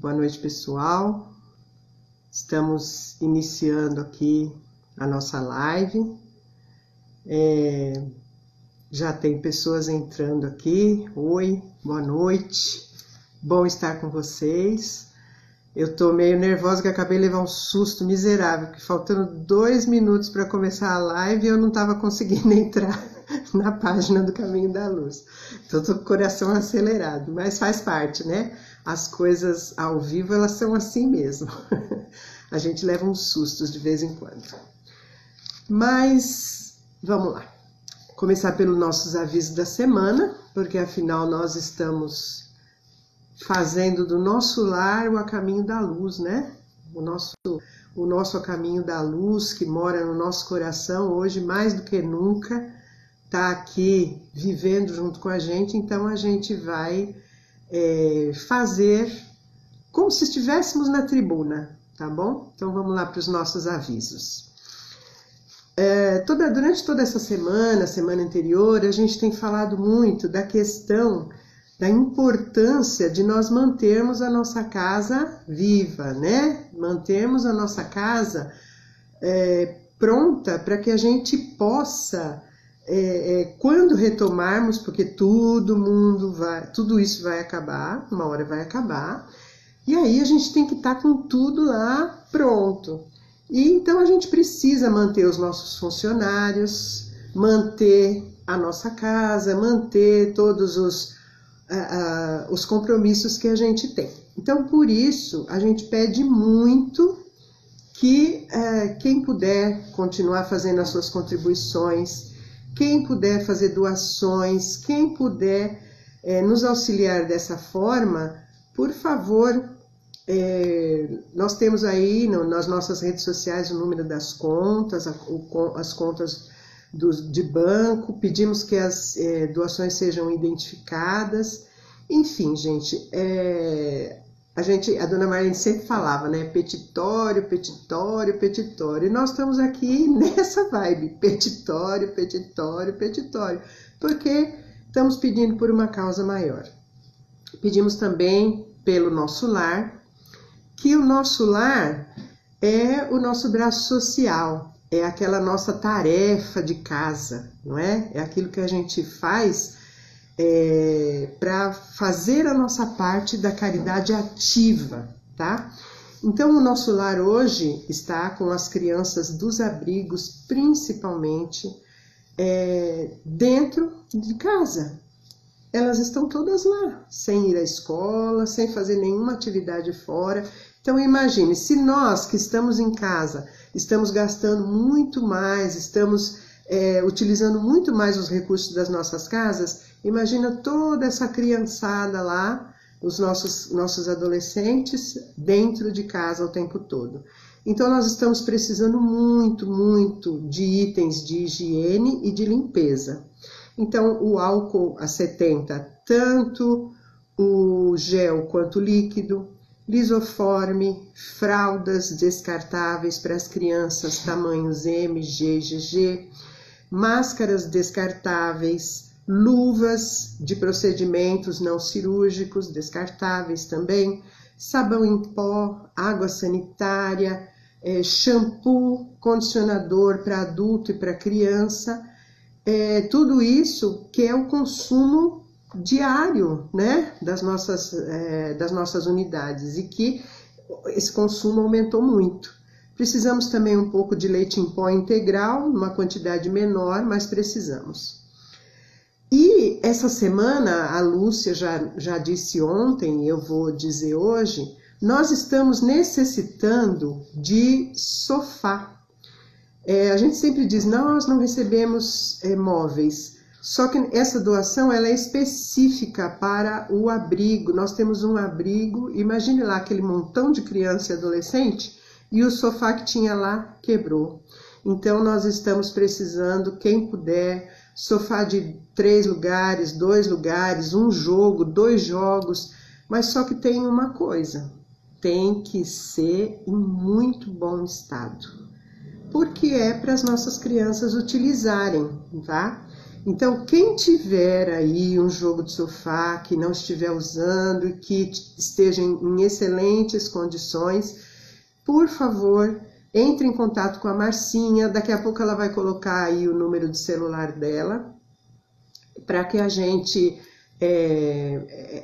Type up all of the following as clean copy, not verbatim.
Boa noite, pessoal. Estamos iniciando aqui a nossa live. Já tem pessoas entrando aqui. Oi, boa noite. Bom estar com vocês. Eu tô meio nervosa que acabei de levar um susto miserável, porque faltando 2 minutos para começar a live eu não estava conseguindo entrar na página do Caminho da Luz. Então tô com o coração acelerado, mas faz parte, né? As coisas ao vivo, elas são assim mesmo. A gente leva uns sustos de vez em quando. Mas vamos lá. Começar pelos nossos avisos da semana, porque afinal nós estamos fazendo do nosso lar o caminho da luz, né? O nosso caminho da luz que mora no nosso coração hoje mais do que nunca está aqui vivendo junto com a gente, então a gente vai fazer como se estivéssemos na tribuna, tá bom? Então vamos lá para os nossos avisos. Durante toda essa semana anterior, a gente tem falado muito da questão da importância de nós mantermos a nossa casa viva, né? Mantermos a nossa casa pronta para que a gente possa, quando retomarmos, porque tudo isso vai acabar, uma hora vai acabar, e aí a gente tem que estar com tudo lá pronto. E então a gente precisa manter os nossos funcionários, manter a nossa casa, manter todos os compromissos que a gente tem. Então, por isso, a gente pede muito que quem puder continuar fazendo as suas contribuições, quem puder fazer doações, quem puder nos auxiliar dessa forma, por favor, nós temos aí nas nossas redes sociais o número das contas, as contas de banco, pedimos que as doações sejam identificadas. Enfim, gente, a dona Marlene sempre falava, né? Petitório, petitório, petitório. E nós estamos aqui nessa vibe, petitório, petitório, petitório, porque estamos pedindo por uma causa maior. Pedimos também pelo nosso lar, que o nosso lar é o nosso braço social, é aquela nossa tarefa de casa, não é? É aquilo que a gente faz para fazer a nossa parte da caridade ativa, tá? Então, o nosso lar hoje está com as crianças dos abrigos, principalmente dentro de casa. Elas estão todas lá, sem ir à escola, sem fazer nenhuma atividade fora. Então, imagine, se nós que estamos em casa estamos gastando muito mais, estamos utilizando muito mais os recursos das nossas casas, imagina toda essa criançada lá, os nossos adolescentes, dentro de casa o tempo todo. Então, nós estamos precisando muito, muito de itens de higiene e de limpeza. Então, o álcool a 70, tanto o gel quanto o líquido, lisoforme, fraldas descartáveis para as crianças tamanhos M, G, GG, máscaras descartáveis, luvas de procedimentos não cirúrgicos descartáveis também, sabão em pó, água sanitária, shampoo, condicionador para adulto e para criança, tudo isso que é o consumo diário, né, das nossas unidades, e que esse consumo aumentou muito. Precisamos também um pouco de leite em pó integral, uma quantidade menor, mas precisamos. E essa semana, a Lúcia já disse ontem, eu vou dizer hoje, nós estamos necessitando de sofá. A gente sempre diz, nós não recebemos móveis, só que essa doação ela é específica para o abrigo. Nós temos um abrigo, imagine lá aquele montão de criança e adolescente, e o sofá que tinha lá quebrou. Então nós estamos precisando, quem puder, sofá de 3 lugares, 2 lugares, 1 jogo, 2 jogos, mas só que tem uma coisa, tem que ser em muito bom estado, porque é para as nossas crianças utilizarem, tá? Então, quem tiver aí um jogo de sofá que não estiver usando e que esteja em excelentes condições, por favor, entre em contato com a Marcinha. Daqui a pouco ela vai colocar aí o número de celular dela, para que a gente,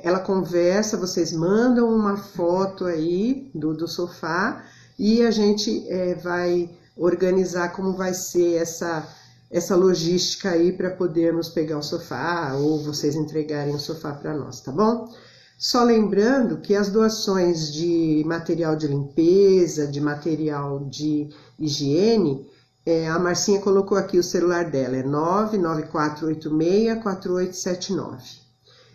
ela conversa, vocês mandam uma foto aí do sofá e a gente vai organizar como vai ser essa logística aí para podermos pegar o sofá ou vocês entregarem o sofá para nós, tá bom? Só lembrando que as doações de material de limpeza, de material de higiene, a Marcinha colocou aqui o celular dela, é 994864879.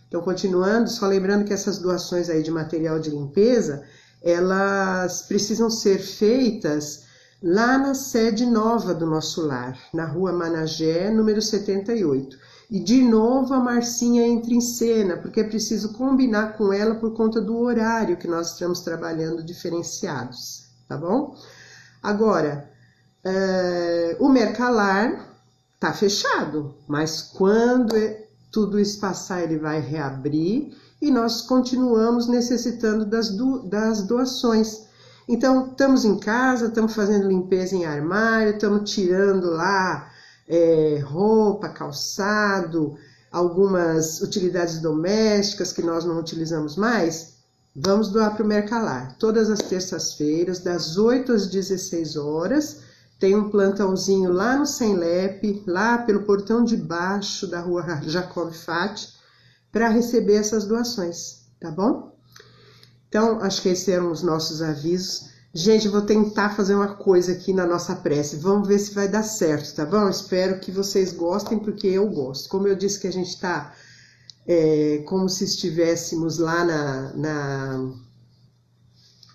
Então, continuando, só lembrando que essas doações aí de material de limpeza, elas precisam ser feitas lá na sede nova do nosso lar, na Rua Managé, número 78. E de novo a Marcinha entra em cena, porque é preciso combinar com ela por conta do horário que nós estamos trabalhando diferenciados, tá bom? Agora, o Mercalar tá fechado, mas quando tudo isso passar ele vai reabrir e nós continuamos necessitando das doações. Então, estamos em casa, estamos fazendo limpeza em armário, estamos tirando lá roupa, calçado, algumas utilidades domésticas que nós não utilizamos mais. Vamos doar para o Mercalar. Todas as terças-feiras, das 8 às 16 horas, tem um plantãozinho lá no Sem-Lep, lá pelo portão de baixo da Rua Jacob Fati, para receber essas doações, tá bom? Então, acho que esses eram os nossos avisos. Gente, eu vou tentar fazer uma coisa aqui na nossa prece. Vamos ver se vai dar certo, tá bom? Espero que vocês gostem, porque eu gosto. Como eu disse que a gente está como se estivéssemos lá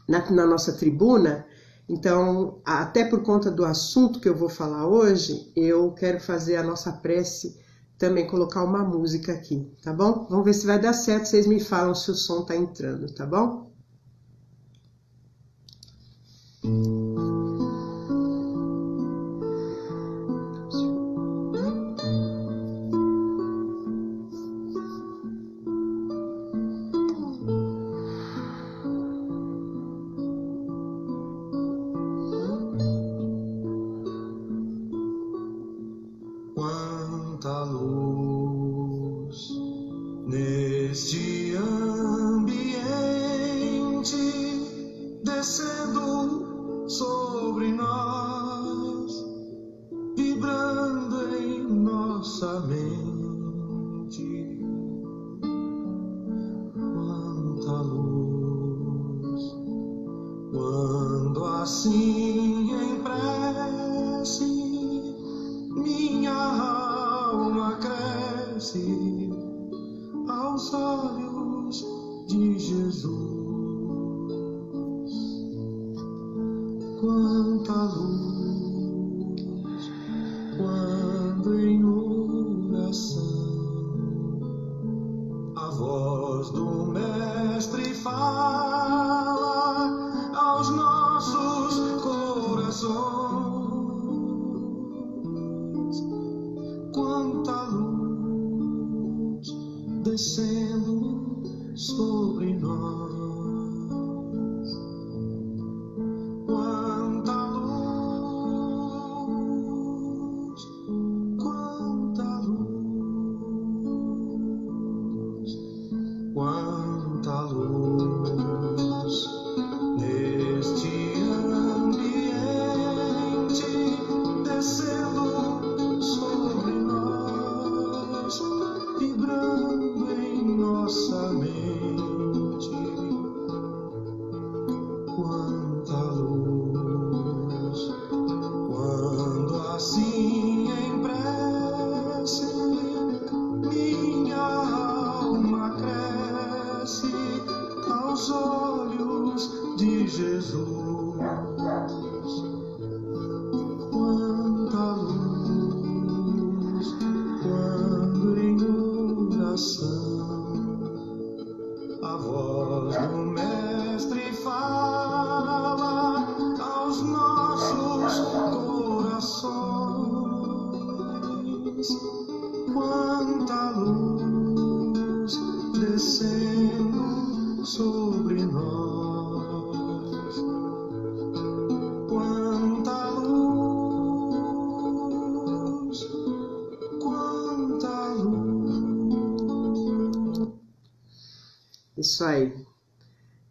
na nossa tribuna, então, até por conta do assunto que eu vou falar hoje, eu quero fazer a nossa prece, também colocar uma música aqui, tá bom? Vamos ver se vai dar certo, vocês me falam se o som tá entrando, tá bom? Quanta luz neste ambiente descendo sobre nós, vibrando em nossa mente. Quanta luz, quando assim em prece minha alma cresce aos olhos de Jesus. Quanta luz, quando em oração a voz do Mestre fala aos nossos corações. Quanta luz descendo sobre nós. Quanta luz, quanta luz, quanta luz neste ambiente descendo sobre nós, vibrando em nossa mente. Quanta luz, quando assim em prece minha alma cresce aos olhos de Jesus. Quanta luz, quando em oração a voz do Mestre fala aos nossos corações. descendo sobre nós. Quanta luz, quanta luz. Isso aí.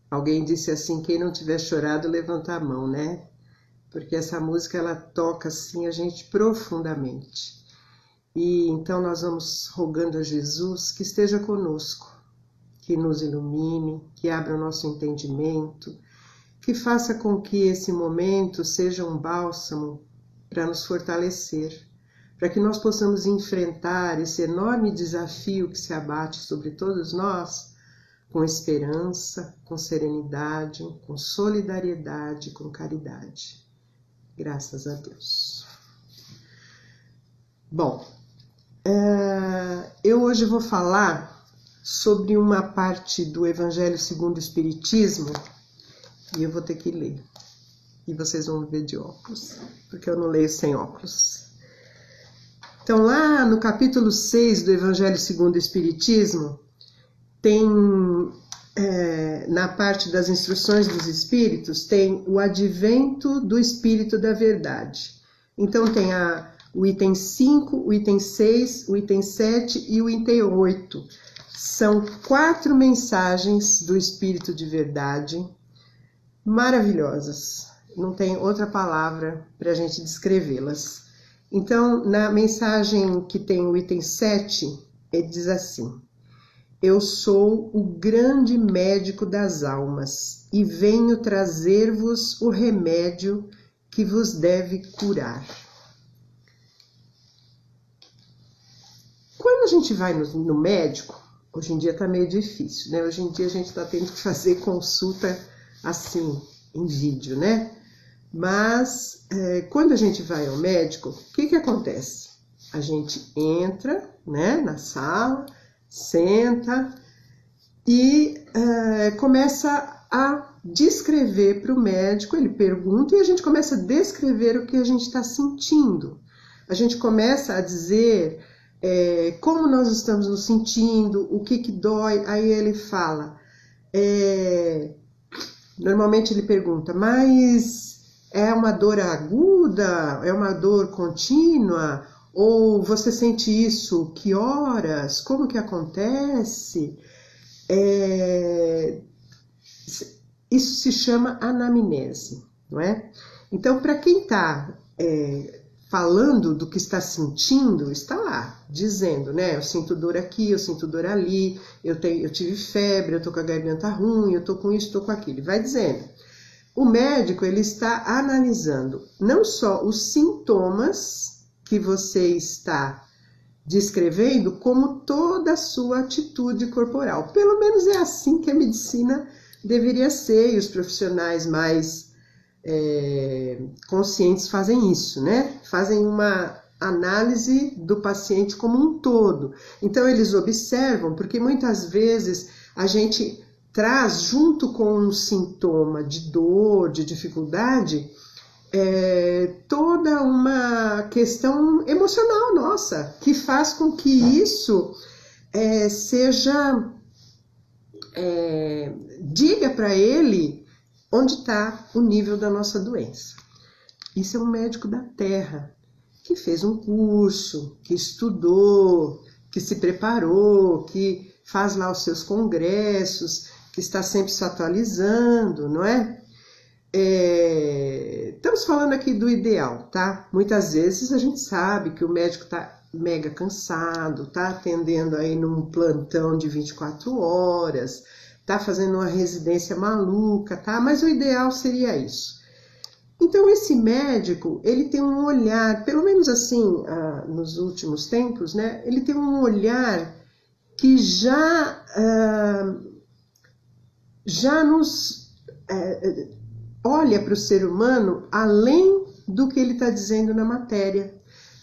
Alguém disse assim, quem não tiver chorado, levanta a mão, né? Porque essa música, ela toca assim a gente profundamente. E então nós vamos rogando a Jesus que esteja conosco, que nos ilumine, que abra o nosso entendimento, que faça com que esse momento seja um bálsamo para nos fortalecer, para que nós possamos enfrentar esse enorme desafio que se abate sobre todos nós, com esperança, com serenidade, com solidariedade, com caridade. Graças a Deus. Bom, eu hoje vou falar sobre uma parte do Evangelho segundo o Espiritismo e eu vou ter que ler. E vocês vão ver de óculos, porque eu não leio sem óculos. Então, lá no capítulo 6 do Evangelho segundo o Espiritismo, tem, na parte das instruções dos Espíritos, tem o advento do Espírito da Verdade. Então, tem o item 5, o item 6, o item 7 e o item 8. São 4 mensagens do Espírito de Verdade, maravilhosas. Não tem outra palavra para a gente descrevê-las. Então, na mensagem que tem o item 7, ele diz assim: eu sou o grande médico das almas e venho trazer-vos o remédio que vos deve curar. Quando a gente vai no médico, hoje em dia está meio difícil, né? Hoje em dia a gente está tendo que fazer consulta assim, em vídeo, né? Mas quando a gente vai ao médico, o que acontece? A gente entra, né, na sala, senta e começa a descrever para o médico, ele pergunta e a gente começa a descrever o que a gente está sentindo. A gente começa a dizer como nós estamos nos sentindo, o que dói, aí ele fala, normalmente ele pergunta, mas é uma dor aguda, é uma dor contínua, ou você sente isso, que horas, como que acontece? Isso se chama anamnese, não é? Então, para quem está falando do que está sentindo, está lá, dizendo, né? Eu sinto dor aqui, eu sinto dor ali, eu tive febre, eu estou com a garganta ruim, eu estou com isso, estou com aquilo. Vai dizendo. O médico, ele está analisando não só os sintomas que você está descrevendo, como toda a sua atitude corporal. Pelo menos é assim que a medicina deveria ser, e os profissionais mais conscientes fazem isso, né? Fazem uma análise do paciente como um todo. Então, eles observam, porque muitas vezes a gente traz junto com um sintoma de dor, de dificuldade, toda uma questão emocional nossa, que faz com que isso diga para ele onde está o nível da nossa doença. Isso é um médico da Terra, que fez um curso, que estudou, que se preparou, que faz lá os seus congressos, que está sempre se atualizando, não é? Estamos falando aqui do ideal, tá? Muitas vezes a gente sabe que o médico está mega cansado, está atendendo aí num plantão de 24 horas, está fazendo uma residência maluca, tá? Mas o ideal seria isso. Então esse médico, ele tem um olhar, pelo menos assim, nos últimos tempos, né? Ele tem um olhar que já nos olha para o ser humano além do que ele está dizendo na matéria,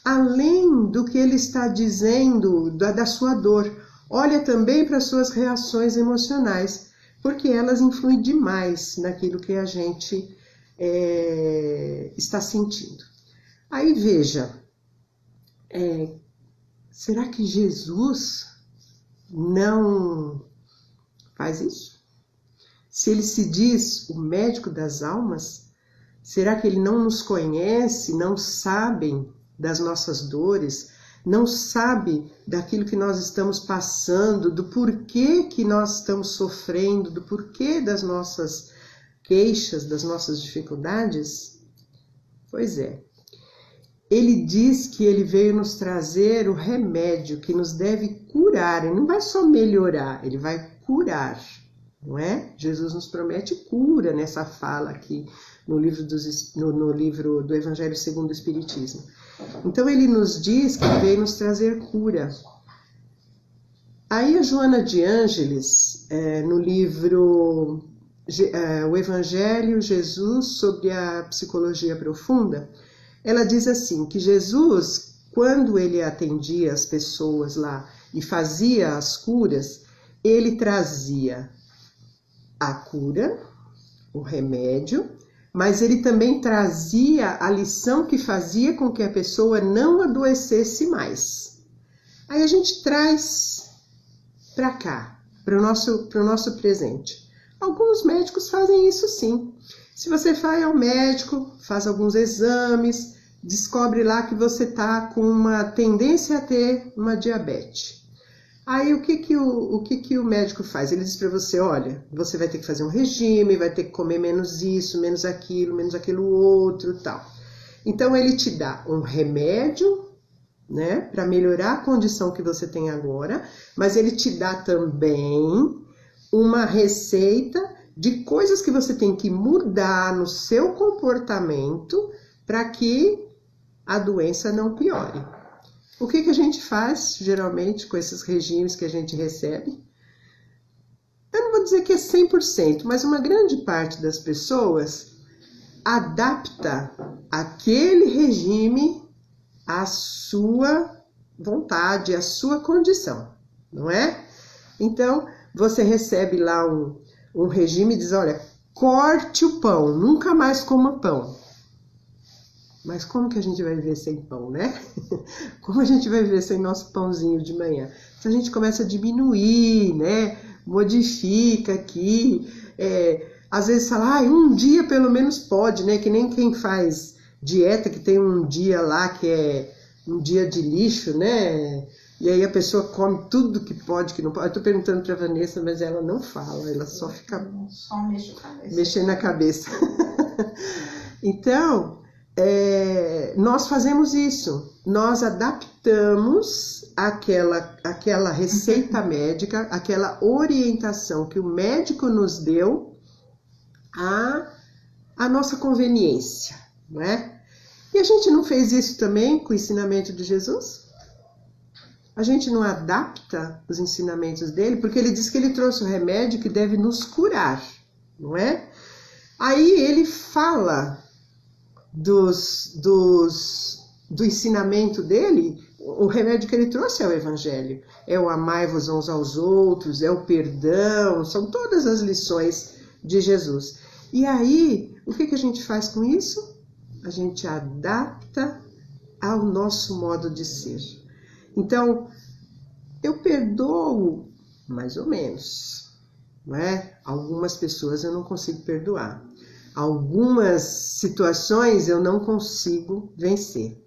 além do que ele está dizendo da sua dor. Olha também para as suas reações emocionais, porque elas influem demais naquilo que a gente está sentindo. Aí veja, será que Jesus não faz isso? Se ele se diz o médico das almas, será que ele não nos conhece, não sabe das nossas dores, não sabe daquilo que nós estamos passando, do porquê que nós estamos sofrendo, do porquê das nossas queixas, das nossas dificuldades? Pois é. Ele diz que ele veio nos trazer o remédio que nos deve curar. Ele não vai só melhorar, ele vai curar, não é? Jesus nos promete cura nessa fala aqui no livro do Evangelho segundo o Espiritismo. Então ele nos diz que veio nos trazer cura. Aí a Joana de Ângeles, no livro O Evangelho, Jesus sobre a Psicologia Profunda, ela diz assim, que Jesus, quando ele atendia as pessoas lá e fazia as curas, ele trazia a cura, o remédio, mas ele também trazia a lição que fazia com que a pessoa não adoecesse mais. Aí a gente traz para cá, para o nosso presente. Alguns médicos fazem isso sim. Se você vai ao médico, faz alguns exames, descobre lá que você está com uma tendência a ter uma diabetes. Aí o que o médico faz? Ele diz para você, olha, você vai ter que fazer um regime, vai ter que comer menos isso, menos aquilo outro, tal. Então ele te dá um remédio, né, para melhorar a condição que você tem agora, mas ele te dá também uma receita de coisas que você tem que mudar no seu comportamento para que a doença não piore. O que a gente faz, geralmente, com esses regimes que a gente recebe? Eu não vou dizer que é 100%, mas uma grande parte das pessoas adapta aquele regime à sua vontade, à sua condição, não é? Então, você recebe lá um regime e diz, olha, corte o pão, nunca mais coma pão. Mas como que a gente vai viver sem pão, né? Como a gente vai viver sem nosso pãozinho de manhã? Então a gente começa a diminuir, né? Modifica aqui. Às vezes fala, um dia pelo menos pode, né? Que nem quem faz dieta, que tem um dia lá que é um dia de lixo, né? E aí a pessoa come tudo que pode, que não pode. Eu tô perguntando pra Vanessa, mas ela não fala, ela só fica mexendo na cabeça. Então, nós fazemos isso, nós adaptamos aquela receita médica, aquela orientação que o médico nos deu à nossa conveniência, não é? E a gente não fez isso também com o ensinamento de Jesus? A gente não adapta os ensinamentos dele, porque ele diz que ele trouxe o remédio que deve nos curar, não é? Aí ele fala do ensinamento dele, o remédio que ele trouxe é o Evangelho. É o amai-vos uns aos outros, é o perdão, são todas as lições de Jesus. E aí, o que a gente faz com isso? A gente adapta ao nosso modo de ser. Então, eu perdoo mais ou menos, não é? Algumas pessoas eu não consigo perdoar. Algumas situações eu não consigo vencer.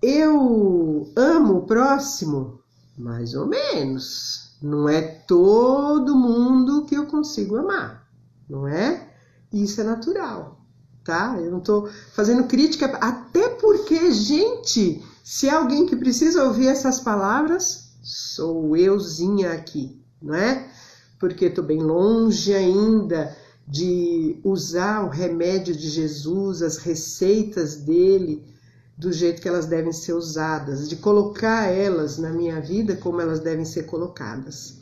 Eu amo o próximo? Mais ou menos. Não é todo mundo que eu consigo amar, não é? Isso é natural, tá? Eu não tô fazendo crítica, até porque, gente, se é alguém que precisa ouvir essas palavras, sou euzinha aqui, não é? Porque tô bem longe ainda de usar o remédio de Jesus, as receitas dele, do jeito que elas devem ser usadas, de colocar elas na minha vida como elas devem ser colocadas.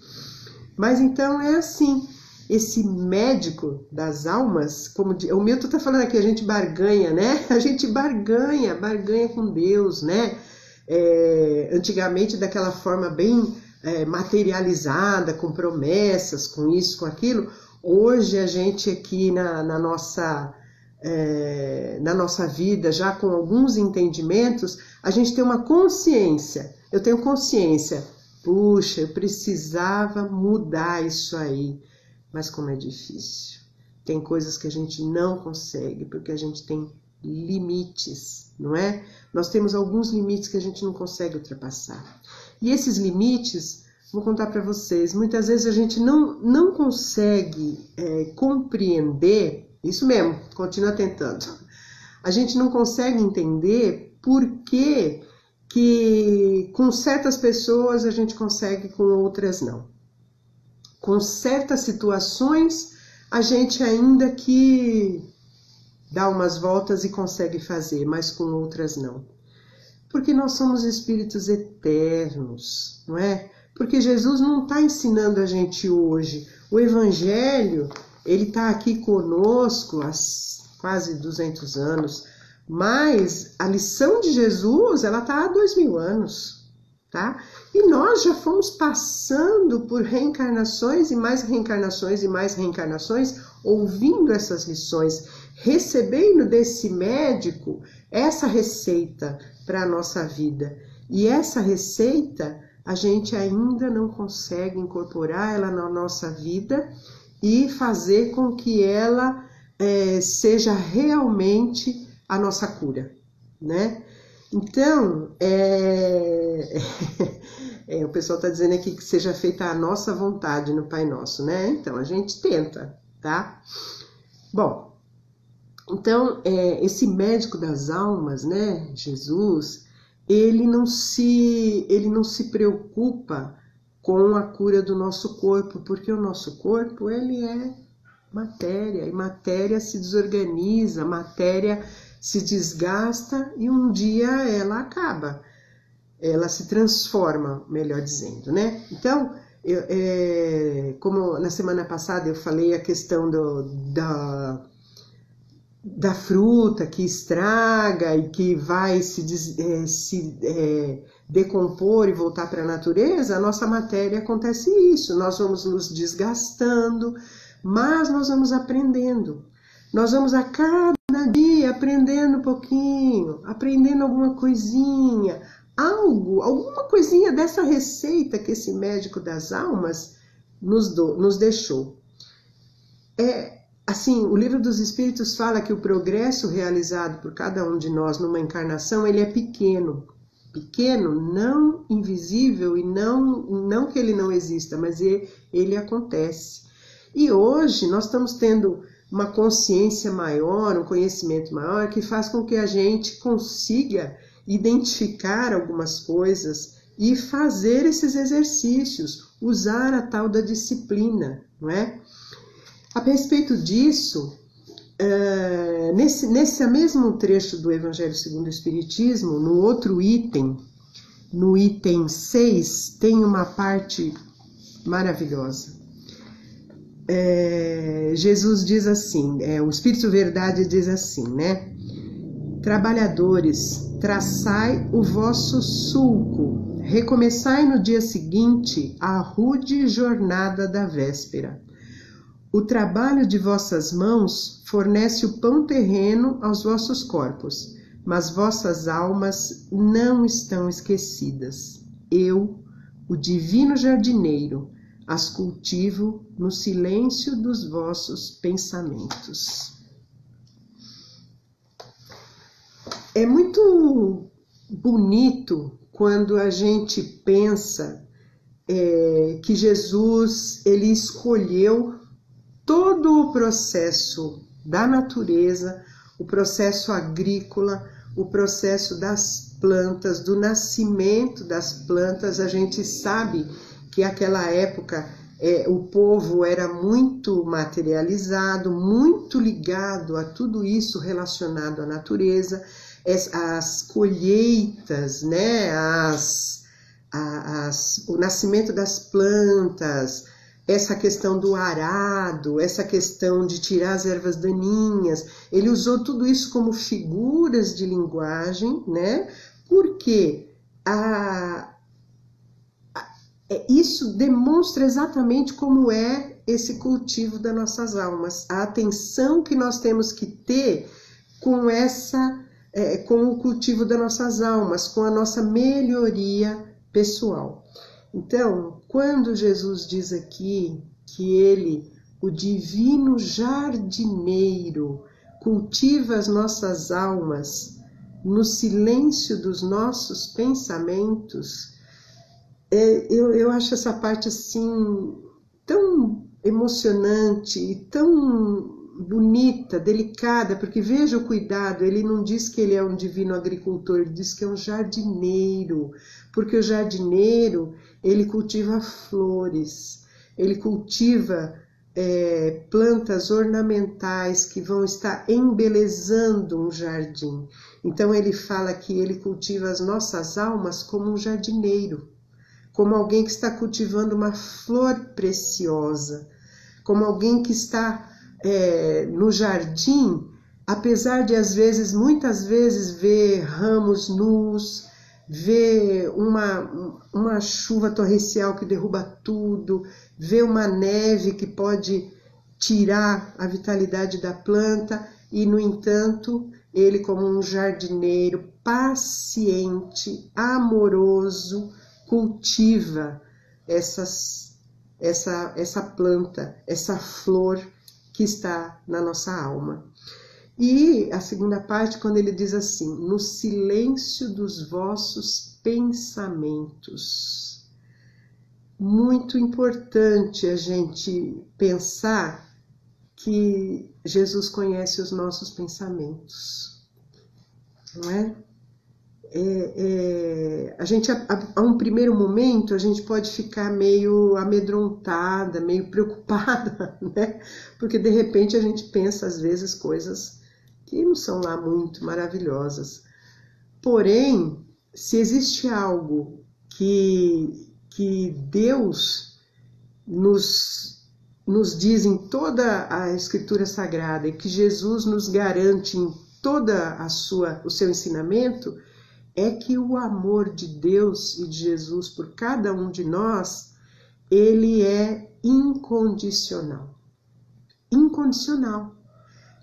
Mas então é assim, esse médico das almas, como o Milton está falando aqui, a gente barganha, né? A gente barganha com Deus, né? Antigamente daquela forma bem materializada, com promessas, com isso, com aquilo. Hoje a gente aqui na nossa vida, já com alguns entendimentos, a gente tem uma consciência. Eu tenho consciência puxa, eu precisava mudar isso aí, mas como é difícil. Tem coisas que a gente não consegue, porque a gente tem limites, não é? Nós temos alguns limites que a gente não consegue ultrapassar. E esses limites, vou contar para vocês, muitas vezes a gente não consegue compreender, isso mesmo, continua tentando. A gente não consegue entender por que com certas pessoas a gente consegue, com outras não. Com certas situações, a gente ainda que dá umas voltas e consegue fazer, mas com outras não. Porque nós somos espíritos eternos, não é? Porque Jesus não está ensinando a gente hoje. O Evangelho, ele está aqui conosco há quase 200 anos, mas a lição de Jesus, ela está há 2000 anos, tá? E nós já fomos passando por reencarnações e mais reencarnações e mais reencarnações, ouvindo essas lições, recebendo desse médico essa receita para a nossa vida. E essa receita a gente ainda não consegue incorporar ela na nossa vida e fazer com que ela seja realmente a nossa cura, né? Então, o pessoal está dizendo aqui que seja feita a nossa vontade no Pai Nosso, né? Então, a gente tenta, tá? Bom, então, esse médico das almas, né, Jesus, ele não se preocupa com a cura do nosso corpo, porque o nosso corpo, ele é matéria, e matéria se desorganiza, matéria se desgasta e um dia ela acaba, ela se transforma, melhor dizendo, né? Então, como na semana passada eu falei a questão da fruta que estraga e que vai se decompor e voltar para a natureza, a nossa matéria acontece isso, nós vamos nos desgastando, mas nós vamos aprendendo. Nós vamos a cada dia aprendendo um pouquinho, aprendendo alguma coisinha, alguma coisinha dessa receita que esse médico das almas nos deixou. Assim, o Livro dos Espíritos fala que o progresso realizado por cada um de nós numa encarnação, ele é pequeno. Pequeno, não invisível e não que ele não exista, mas ele acontece. E hoje nós estamos tendo uma consciência maior, um conhecimento maior, que faz com que a gente consiga identificar algumas coisas e fazer esses exercícios, usar a tal da disciplina, não é? A respeito disso, nesse mesmo trecho do Evangelho segundo o Espiritismo, no outro item, no item 6, tem uma parte maravilhosa. Jesus diz assim, o Espírito Verdade diz assim, né? Trabalhadores, traçai o vosso sulco, recomeçai no dia seguinte a rude jornada da véspera. O trabalho de vossas mãos fornece o pão terreno aos vossos corpos, mas vossas almas não estão esquecidas. Eu, o divino jardineiro, as cultivo no silêncio dos vossos pensamentos. É muito bonito quando a gente pensa que Jesus, ele escolheu todo o processo da natureza, o processo agrícola, o processo das plantas, do nascimento das plantas. A gente sabe que naquela época o povo era muito materializado, muito ligado a tudo isso relacionado à natureza, as colheitas, né, o nascimento das plantas, essa questão do arado, essa questão de tirar as ervas daninhas. Ele usou tudo isso como figuras de linguagem, né? Porque isso demonstra exatamente como é esse cultivo das nossas almas, a atenção que nós temos que ter com o cultivo das nossas almas, com a nossa melhoria pessoal. Então, quando Jesus diz aqui que ele, o divino jardineiro, cultiva as nossas almas no silêncio dos nossos pensamentos, eu acho essa parte assim tão emocionante e tão bonita, delicada, porque veja o cuidado, ele não diz que ele é um divino agricultor, ele diz que é um jardineiro, porque o jardineiro, ele cultiva flores, ele cultiva plantas ornamentais que vão estar embelezando um jardim. Então ele fala que ele cultiva as nossas almas como um jardineiro, como alguém que está cultivando uma flor preciosa, como alguém que está no jardim, apesar de às vezes, muitas vezes, ver ramos nus, ver uma chuva torrencial que derruba tudo, ver uma neve que pode tirar a vitalidade da planta, e no entanto, ele, como um jardineiro paciente, amoroso, cultiva essa planta, essa flor que está na nossa alma. E a segunda parte, quando ele diz assim, no silêncio dos vossos pensamentos. Muito importante a gente pensar que Jesus conhece os nossos pensamentos, não é? A gente, a um primeiro momento, a gente pode ficar meio amedrontada, meio preocupada, né? Porque de repente a gente pensa às vezes coisas que não são lá muito maravilhosas. Porém, se existe algo que Deus nos diz em toda a Escritura Sagrada e que Jesus nos garante em toda o seu ensinamento, é que o amor de Deus e de Jesus por cada um de nós, ele é incondicional. Incondicional.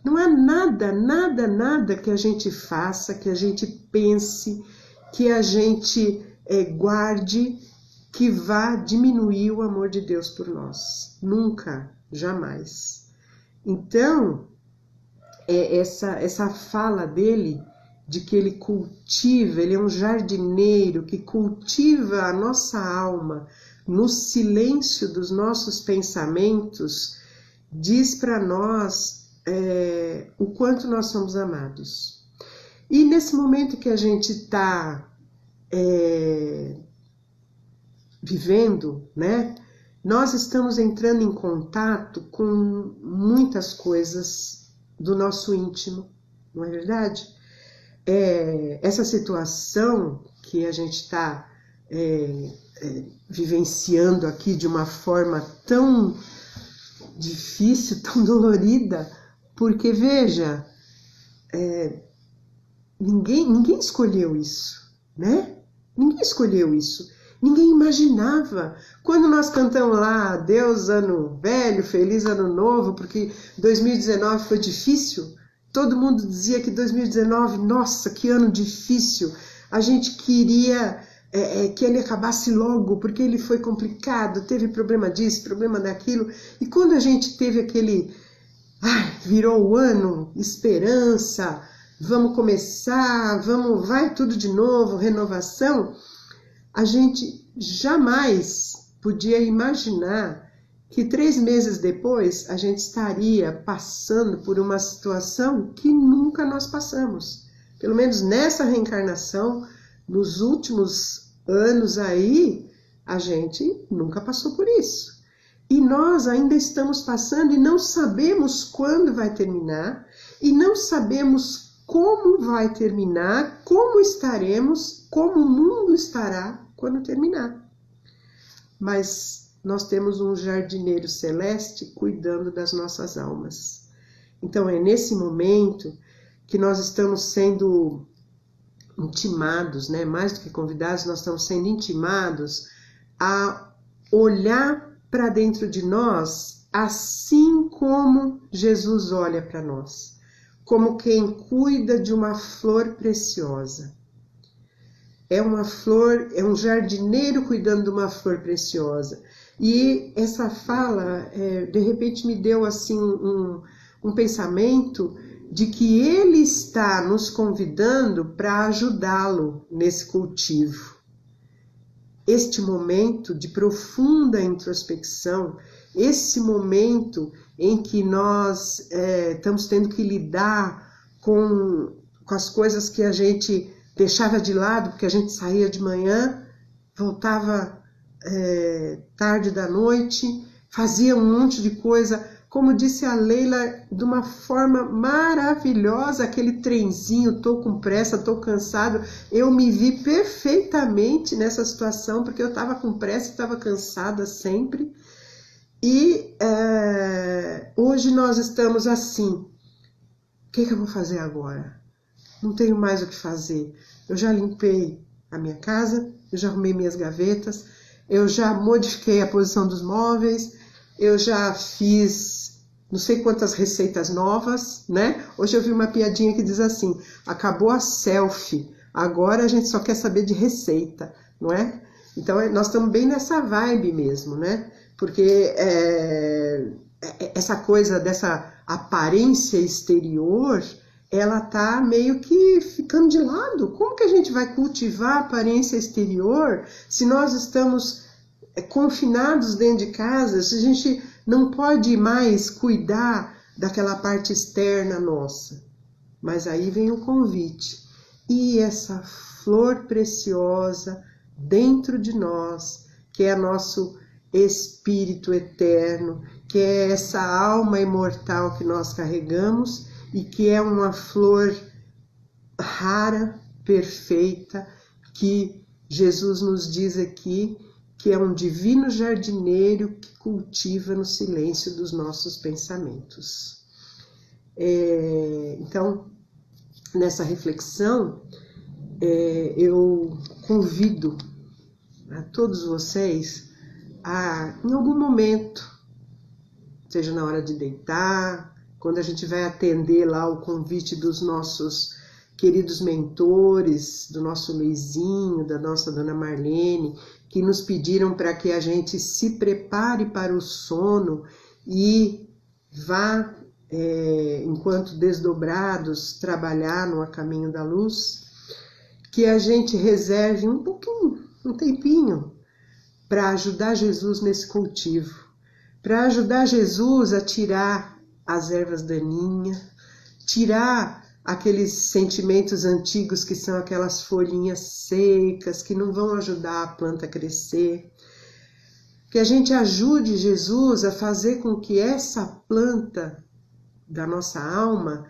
Não há nada que a gente faça, que a gente pense, que a gente guarde, que vá diminuir o amor de Deus por nós. Nunca, jamais. Então, essa fala dele, de que ele cultiva, ele é um jardineiro que cultiva a nossa alma no silêncio dos nossos pensamentos, diz para nós o quanto nós somos amados. E nesse momento que a gente está vivendo, né, nós estamos entrando em contato com muitas coisas do nosso íntimo, não é verdade? Essa situação que a gente está vivenciando aqui de uma forma tão difícil, tão dolorida, porque veja, ninguém escolheu isso, né? Ninguém escolheu isso, ninguém imaginava. Quando nós cantamos lá, Deus ano velho, feliz ano novo, porque 2019 foi difícil, todo mundo dizia que 2019, nossa, que ano difícil. A gente queria que ele acabasse logo, porque ele foi complicado, teve problema disso, problema daquilo. E quando a gente teve aquele, virou o ano, esperança, vamos começar, vai tudo de novo, renovação, a gente jamais podia imaginar que 3 meses depois a gente estaria passando por uma situação que nunca nós passamos. Pelo menos nessa reencarnação, nos últimos anos aí, a gente nunca passou por isso. E nós ainda estamos passando e não sabemos quando vai terminar, e não sabemos como vai terminar, como estaremos, como o mundo estará quando terminar. Mas nós temos um jardineiro celeste cuidando das nossas almas. Então é nesse momento que nós estamos sendo intimados, né? Mais do que convidados, nós estamos sendo intimados a olhar para dentro de nós assim como Jesus olha para nós, como quem cuida de uma flor preciosa. é uma flor, é um jardineiro cuidando de uma flor preciosa. E essa fala, de repente, me deu assim um pensamento de que ele está nos convidando para ajudá-lo nesse cultivo. Este momento de profunda introspecção, esse momento em que nós estamos tendo que lidar com as coisas que a gente deixava de lado, porque a gente saía de manhã, voltava tarde da noite, fazia um monte de coisa, como disse a Leila, de uma forma maravilhosa, aquele trenzinho, tô com pressa, tô cansado. Eu me vi perfeitamente nessa situação, porque eu estava com pressa, estava cansada sempre. E hoje nós estamos assim. O que eu vou fazer agora? Não tenho mais o que fazer. Eu já limpei a minha casa, eu já arrumei minhas gavetas, eu já modifiquei a posição dos móveis, eu já fiz não sei quantas receitas novas, né? Hoje eu vi uma piadinha que diz assim, acabou a selfie, agora a gente só quer saber de receita, não é? Então nós estamos bem nessa vibe mesmo, né? Porque essa coisa dessa aparência exterior, ela tá meio que ficando de lado. Como que a gente vai cultivar a aparência exterior se nós estamos confinados dentro de casa, se a gente não pode mais cuidar daquela parte externa nossa? Mas aí vem o convite. E essa flor preciosa dentro de nós, que é nosso espírito eterno, que é essa alma imortal que nós carregamos e que é uma flor rara, perfeita, que Jesus nos diz aqui que é um divino jardineiro que cultiva no silêncio dos nossos pensamentos. Então, nessa reflexão, eu convido a todos vocês a, em algum momento, seja na hora de deitar, quando a gente vai atender lá o convite dos nossos queridos mentores, do nosso Luizinho, da nossa Dona Marlene, que nos pediram para que a gente se prepare para o sono e vá, enquanto desdobrados, trabalhar no A Caminho da Luz, que a gente reserve um pouquinho, um tempinho, para ajudar Jesus nesse cultivo, para ajudar Jesus a tirar as ervas daninhas, tirar aqueles sentimentos antigos que são aquelas folhinhas secas que não vão ajudar a planta a crescer. Que a gente ajude Jesus a fazer com que essa planta da nossa alma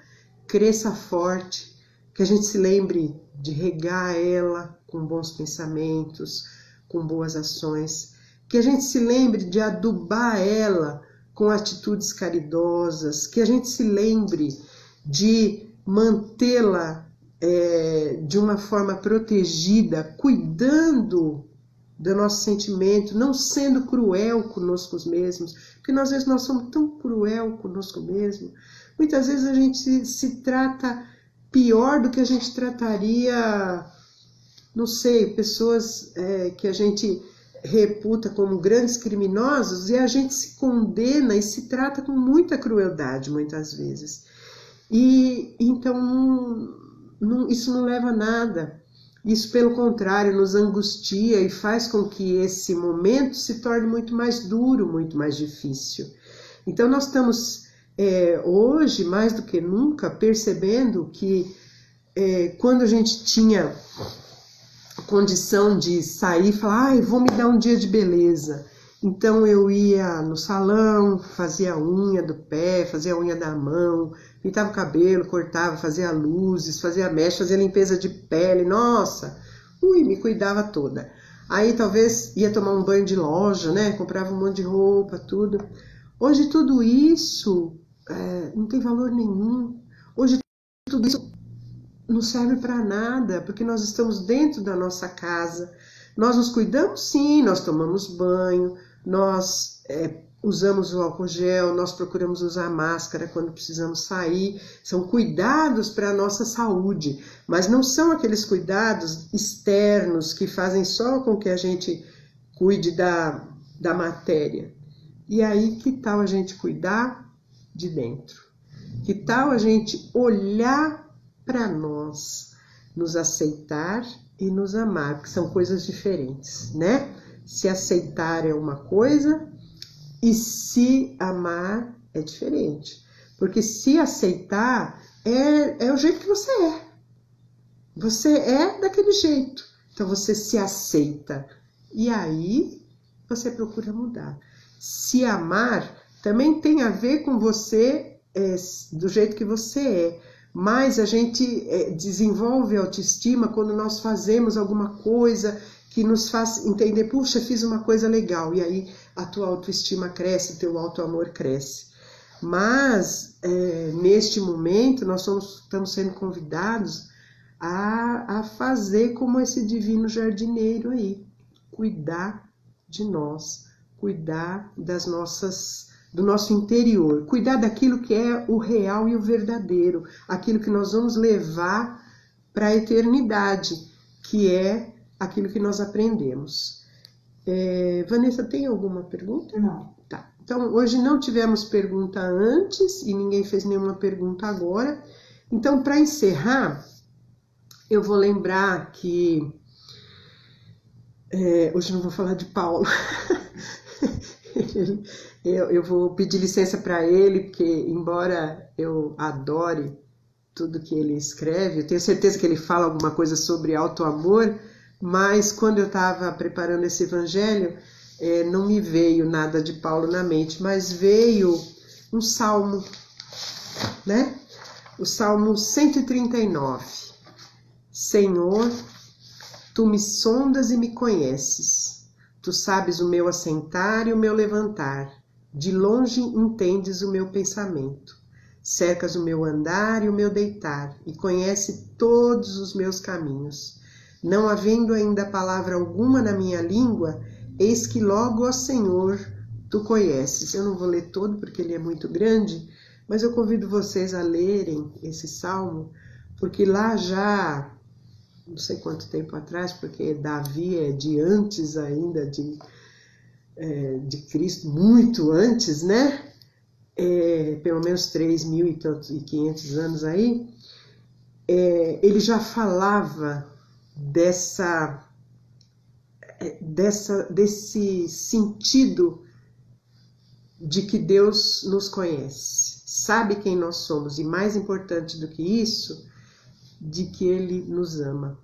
cresça forte, que a gente se lembre de regar ela com bons pensamentos, com boas ações, que a gente se lembre de adubar ela com atitudes caridosas, que a gente se lembre de mantê-la de uma forma protegida, cuidando do nosso sentimento, não sendo cruel conosco mesmos, porque às vezes nós somos tão cruel conosco mesmo. Muitas vezes a gente se trata pior do que a gente trataria, não sei, pessoas que a gente reputa como grandes criminosos, e a gente se condena e se trata com muita crueldade muitas vezes. E então isso não leva a nada. Isso, pelo contrário, nos angustia e faz com que esse momento se torne muito mais duro, muito mais difícil. Então nós estamos hoje, mais do que nunca, percebendo que quando a gente tinha condição de sair e falar, vou me dar um dia de beleza, então eu ia no salão, fazia a unha do pé, fazia a unha da mão, pintava o cabelo, cortava, fazia luzes, fazia mecha, fazia limpeza de pele, nossa, me cuidava toda. Aí talvez ia tomar um banho de loja, né? Comprava um monte de roupa, tudo. Hoje tudo isso não tem valor nenhum. Hoje tudo isso não serve para nada, porque nós estamos dentro da nossa casa. Nós nos cuidamos, sim, nós tomamos banho, nós usamos o álcool gel, nós procuramos usar máscara quando precisamos sair. São cuidados para a nossa saúde, mas não são aqueles cuidados externos que fazem só com que a gente cuide da matéria. E aí, que tal a gente cuidar de dentro? Que tal a gente olhar para nós, nos aceitar e nos amar, porque são coisas diferentes, né? Se aceitar é uma coisa e se amar é diferente. Porque se aceitar é o jeito que você é. Você é daquele jeito. Então você se aceita. E aí você procura mudar. Se amar também tem a ver com você do jeito que você é. Mas a gente desenvolve autoestima quando nós fazemos alguma coisa que nos faz entender, puxa, fiz uma coisa legal, e aí a tua autoestima cresce, teu auto-amor cresce. Mas, neste momento, nós estamos sendo convidados a fazer como esse divino jardineiro aí, cuidar de nós, cuidar do nosso interior, cuidar daquilo que é o real e o verdadeiro, aquilo que nós vamos levar para a eternidade, que é aquilo que nós aprendemos. Vanessa, tem alguma pergunta? Não. Tá. Então, hoje não tivemos pergunta antes e ninguém fez nenhuma pergunta agora. Então, para encerrar, eu vou lembrar que hoje não vou falar de Paulo. Eu vou pedir licença para ele, porque embora eu adore tudo que ele escreve, eu tenho certeza que ele fala alguma coisa sobre auto-amor, mas quando eu estava preparando esse evangelho, não me veio nada de Paulo na mente, mas veio um salmo, né? O Salmo 139. Senhor, tu me sondas e me conheces. Tu sabes o meu assentar e o meu levantar. De longe entendes o meu pensamento. Cercas o meu andar e o meu deitar, e conhece todos os meus caminhos. Não havendo ainda palavra alguma na minha língua, eis que logo, ó Senhor, tu conheces. Eu não vou ler todo porque ele é muito grande, mas eu convido vocês a lerem esse salmo, porque lá já, não sei quanto tempo atrás, porque Davi é de antes ainda de Cristo, muito antes, né? Pelo menos 3.500 anos aí, ele já falava desse sentido de que Deus nos conhece, sabe quem nós somos, e mais importante do que isso, de que Ele nos ama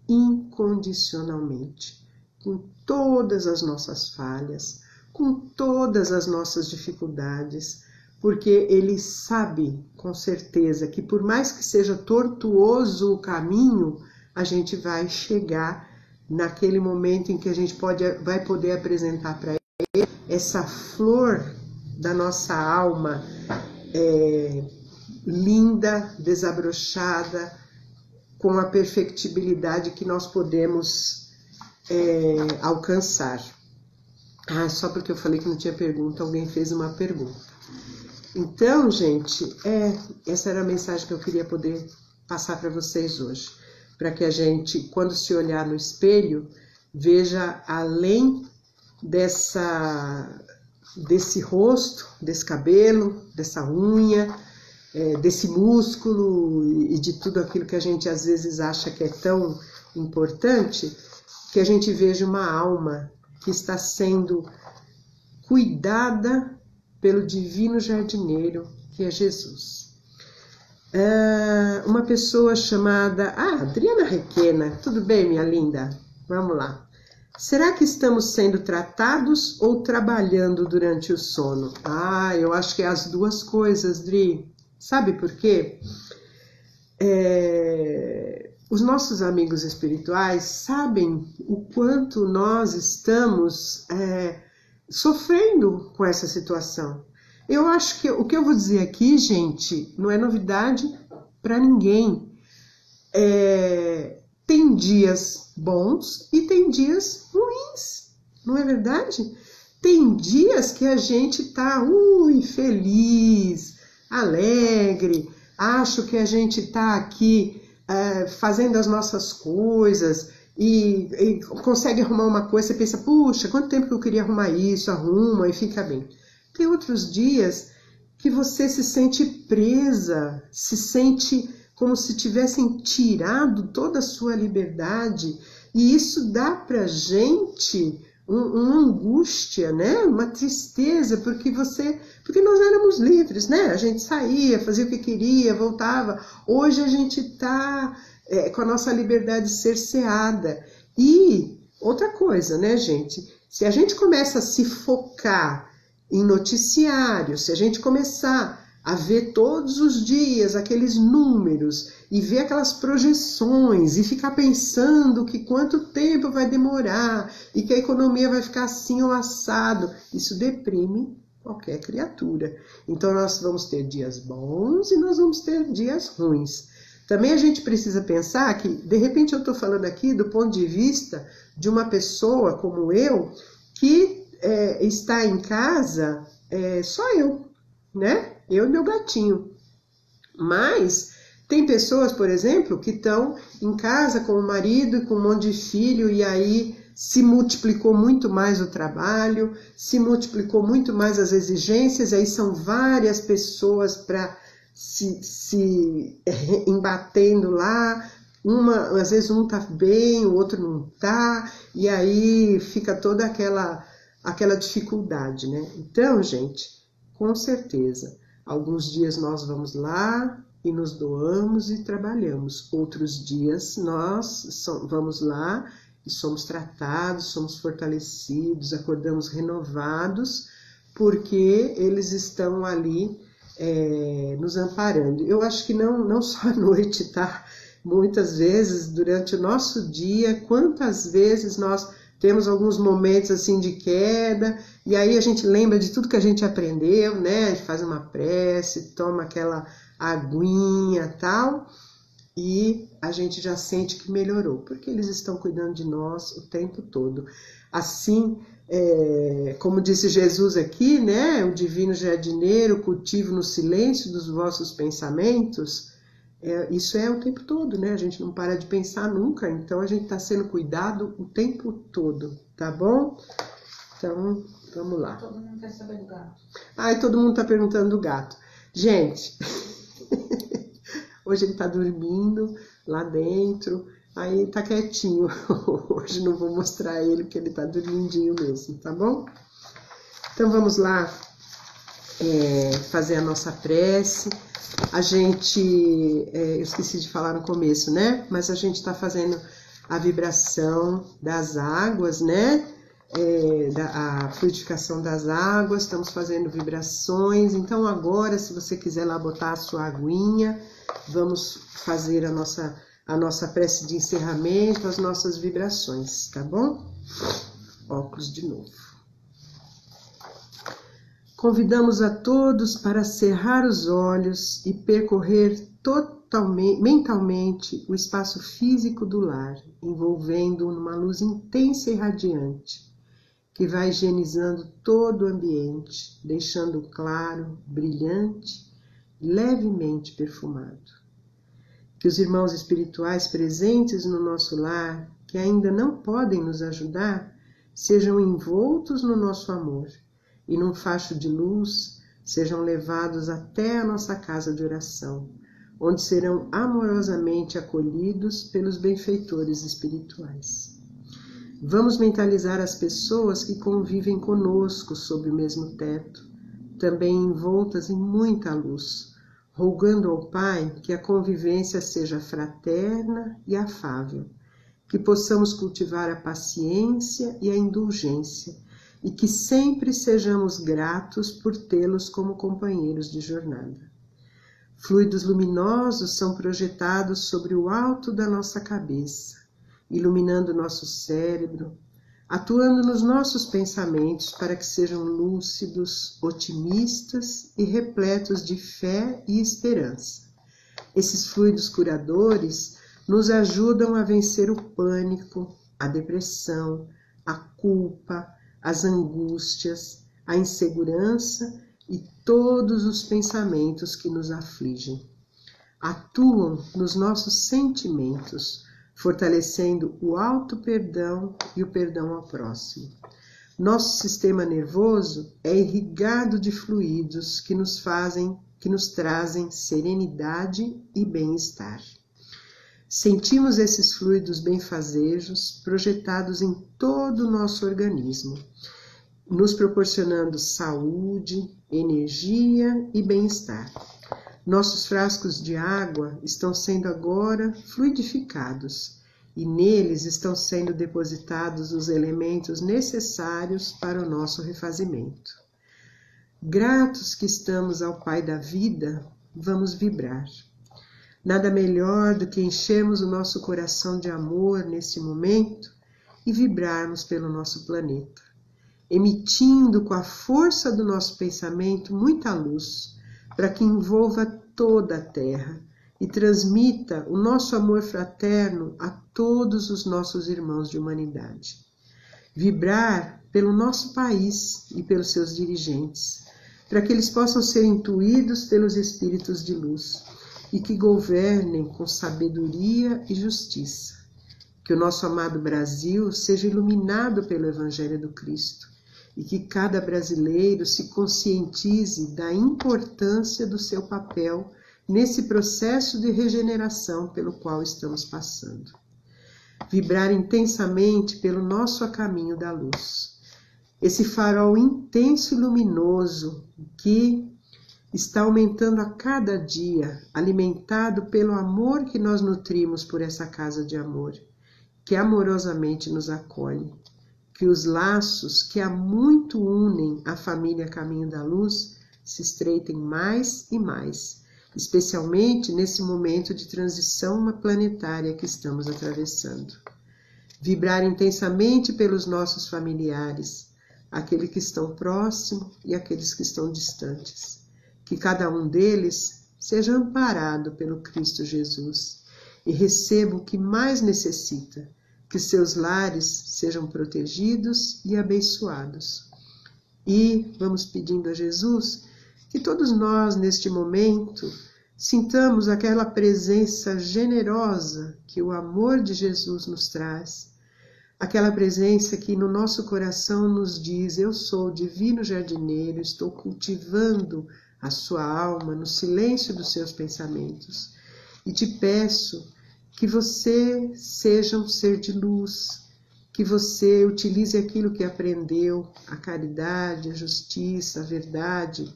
incondicionalmente, com todas as nossas falhas, com todas as nossas dificuldades, porque Ele sabe com certeza que por mais que seja tortuoso o caminho, a gente vai chegar naquele momento em que a gente vai poder apresentar para Ele essa flor da nossa alma, linda, desabrochada, com a perfectibilidade que nós podemos alcançar. Só porque eu falei que não tinha pergunta, alguém fez uma pergunta. Então, gente, essa era a mensagem que eu queria poder passar para vocês hoje. Para que a gente, quando se olhar no espelho, veja além desse rosto, desse cabelo, dessa unha, desse músculo e de tudo aquilo que a gente às vezes acha que é tão importante, que a gente veja uma alma que está sendo cuidada pelo divino jardineiro, que é Jesus. Uma pessoa chamada Adriana Requena. Tudo bem, minha linda? Vamos lá. Será que estamos sendo tratados ou trabalhando durante o sono? Eu acho que é as duas coisas, Dri. Sabe por quê? Os nossos amigos espirituais sabem o quanto nós estamos sofrendo com essa situação. Eu acho que o que eu vou dizer aqui, gente, não é novidade para ninguém. Tem dias bons e tem dias ruins, não é verdade? tem dias que a gente tá feliz, alegre, acho que a gente tá aqui fazendo as nossas coisas e consegue arrumar uma coisa, você pensa, puxa, quanto tempo que eu queria arrumar isso, arruma e fica bem. Tem outros dias que você se sente presa, se sente como se tivessem tirado toda a sua liberdade, e isso dá pra gente uma angústia, né? Uma tristeza, porque nós éramos livres, né? A gente saía, fazia o que queria, voltava. Hoje a gente está com a nossa liberdade cerceada. E outra coisa, né, gente? Se a gente começa a se focar em noticiário, se a gente começar a ver todos os dias aqueles números e ver aquelas projeções e ficar pensando que quanto tempo vai demorar e que a economia vai ficar assim ou assado, isso deprime qualquer criatura. Então nós vamos ter dias bons e nós vamos ter dias ruins. Também a gente precisa pensar que, de repente eu estou falando aqui do ponto de vista de uma pessoa como eu, que está em casa, só eu, né? Eu e meu gatinho. Mas tem pessoas, por exemplo, que estão em casa com o marido e com um monte de filho, e aí se multiplicou muito mais o trabalho, se multiplicou muito mais as exigências, aí são várias pessoas para se embatendo lá. Às vezes um tá bem, o outro não tá, e aí fica toda aquela dificuldade, né? Então, gente, com certeza, alguns dias nós vamos lá e nos doamos e trabalhamos. Outros dias nós vamos lá e somos tratados, somos fortalecidos, acordamos renovados, porque eles estão ali nos amparando. Eu acho que não só à noite, tá? Muitas vezes, durante o nosso dia, quantas vezes nós temos alguns momentos assim de queda, e aí a gente lembra de tudo que a gente aprendeu, né? Faz uma prece, toma aquela aguinha e tal, e a gente já sente que melhorou, porque eles estão cuidando de nós o tempo todo. Assim, como disse Jesus aqui, né? O divino jardineiro, cultivo no silêncio dos vossos pensamentos. Isso é o tempo todo, né? A gente não para de pensar nunca, então a gente está sendo cuidado o tempo todo, tá bom? Então, vamos lá. Todo mundo quer saber do gato. Ai, todo mundo está perguntando do gato. Gente, hoje ele está dormindo lá dentro, aí tá quietinho. Hoje não vou mostrar ele, porque ele está dormindinho mesmo, tá bom? Então, vamos lá fazer a nossa prece. A gente, eu esqueci de falar no começo, né? Mas a gente está fazendo a vibração das águas, né? A fluidificação das águas, estamos fazendo vibrações. Então agora, se você quiser lá botar a sua aguinha, vamos fazer a nossa prece de encerramento, as nossas vibrações, tá bom? Óculos de novo. Convidamos a todos para cerrar os olhos e percorrer mentalmente o espaço físico do lar, envolvendo-o numa luz intensa e radiante, que vai higienizando todo o ambiente, deixando-o claro, brilhante e levemente perfumado. Que os irmãos espirituais presentes no nosso lar, que ainda não podem nos ajudar, sejam envoltos no nosso amor, e num facho de luz sejam levados até a nossa casa de oração, onde serão amorosamente acolhidos pelos benfeitores espirituais. Vamos mentalizar as pessoas que convivem conosco sob o mesmo teto, também envoltas em muita luz, rogando ao Pai que a convivência seja fraterna e afável, que possamos cultivar a paciência e a indulgência, e que sempre sejamos gratos por tê-los como companheiros de jornada. Fluidos luminosos são projetados sobre o alto da nossa cabeça, iluminando nosso cérebro, atuando nos nossos pensamentos para que sejam lúcidos, otimistas e repletos de fé e esperança. Esses fluidos curadores nos ajudam a vencer o pânico, a depressão, a culpa, as angústias, a insegurança e todos os pensamentos que nos afligem. Atuam nos nossos sentimentos, fortalecendo o auto-perdão e o perdão ao próximo. Nosso sistema nervoso é irrigado de fluidos que nos trazem serenidade e bem-estar. Sentimos esses fluidos benfazejos projetados em todo o nosso organismo, nos proporcionando saúde, energia e bem-estar. Nossos frascos de água estão sendo agora fluidificados e neles estão sendo depositados os elementos necessários para o nosso refazimento. Gratos que estamos ao Pai da vida, vamos vibrar. Nada melhor do que enchermos o nosso coração de amor nesse momento e vibrarmos pelo nosso planeta, emitindo com a força do nosso pensamento muita luz, para que envolva toda a Terra e transmita o nosso amor fraterno a todos os nossos irmãos de humanidade. Vibrar pelo nosso país e pelos seus dirigentes, para que eles possam ser intuídos pelos espíritos de luz e que governem com sabedoria e justiça. Que o nosso amado Brasil seja iluminado pelo Evangelho do Cristo e que cada brasileiro se conscientize da importância do seu papel nesse processo de regeneração pelo qual estamos passando. Vibrar intensamente pelo nosso caminho da luz. Esse farol intenso e luminoso que está aumentando a cada dia, alimentado pelo amor que nós nutrimos por essa casa de amor, que amorosamente nos acolhe. Que os laços que há muito unem a família Caminho da Luz se estreitem mais e mais, especialmente nesse momento de transição planetária que estamos atravessando. Vibrar intensamente pelos nossos familiares, aqueles que estão próximos e aqueles que estão distantes. Que cada um deles seja amparado pelo Cristo Jesus e receba o que mais necessita, que seus lares sejam protegidos e abençoados. E vamos pedindo a Jesus que todos nós, neste momento, sintamos aquela presença generosa que o amor de Jesus nos traz, aquela presença que no nosso coração nos diz: eu sou o divino jardineiro, estou cultivando a sua alma no silêncio dos seus pensamentos. E te peço que você seja um ser de luz, que você utilize aquilo que aprendeu, a caridade, a justiça, a verdade,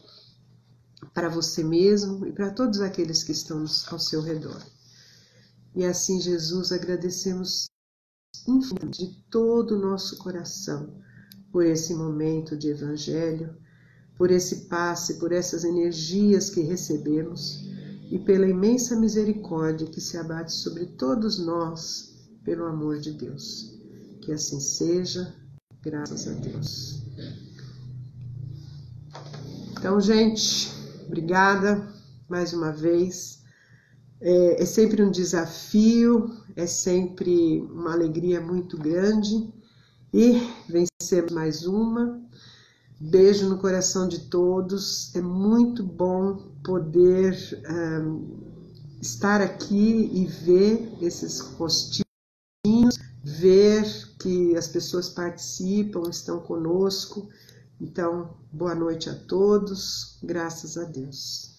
para você mesmo e para todos aqueles que estão ao seu redor. E assim, Jesus, agradecemos infinitamente de todo o nosso coração por esse momento de Evangelho, por esse passe, por essas energias que recebemos e pela imensa misericórdia que se abate sobre todos nós pelo amor de Deus. Que assim seja, graças a Deus. Então, gente, obrigada mais uma vez. É sempre um desafio, é sempre uma alegria muito grande e vencemos mais uma. Beijo no coração de todos, é muito bom poder estar aqui e ver esses rostinhos, ver que as pessoas participam, estão conosco. Então, boa noite a todos, graças a Deus.